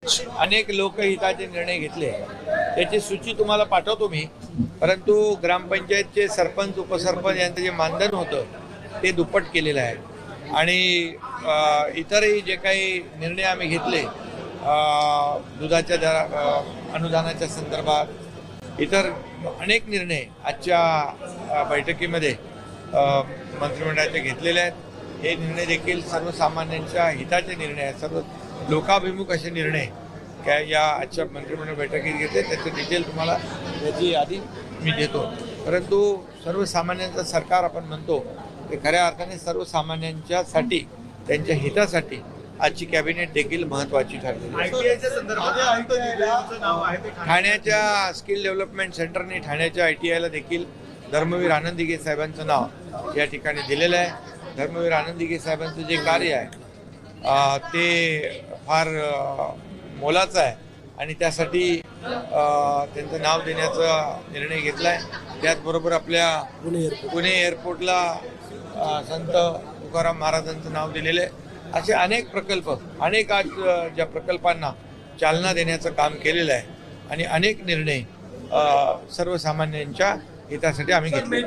अनेक लोकहिताचे निर्णय घेतले, त्याची सूची तुम्हाला पाठवतो मी. परंतु ग्रामपंचायतचे सरपंच उपसरपंच यांचं जे मानधन होतं ते दुप्पट केलेलं आहे. आणि इतरही जे काही निर्णय आम्ही घेतले दुधाच्या अनुदानाच्या संदर्भात, इतर अनेक निर्णय आजच्या बैठकीमध्ये मंत्रिमंडळाचे घेतलेले आहेत. हे निर्णय देखील सर्वसामान्यांच्या हिताचे निर्णय आहेत, सर्व लोकाभिमुख असे निर्णय काय या आजच्या मंत्रिमंडळ बैठकीत घेतले. त्याचं डिटेल तुम्हाला त्याची यादी मी देतो. परंतु सर्वसामान्यांचं सरकार आपण म्हणतो ते खऱ्या अर्थाने सर्वसामान्यांच्यासाठी, त्यांच्या हितासाठी आजची कॅबिनेट देखील महत्त्वाची ठरली. ठाण्याच्या स्किल डेव्हलपमेंट सेंटरने ठाण्याच्या ITIला देखील धर्मवीर आनंद दिघे साहेबांचं नाव या ठिकाणी दिलेलं आहे. धर्मवीर आनंद दिघे साहेबांचं जे कार्य आहे ते फार मोलाचं आहे आणि त्यासाठी त्यांचं नाव देण्याचा निर्णय घेतला आहे. त्याचबरोबर आपल्या पुणे एअरपोर्टला संत तुकाराम महाराजांचं नाव दिलेलं आहे. असे अनेक प्रकल्प, अनेक आज ज्या प्रकल्पांना चालना देण्याचं काम केलेलं आहे आणि अनेक निर्णय सर्वसामान्यांच्या हितासाठी आम्ही घेतले.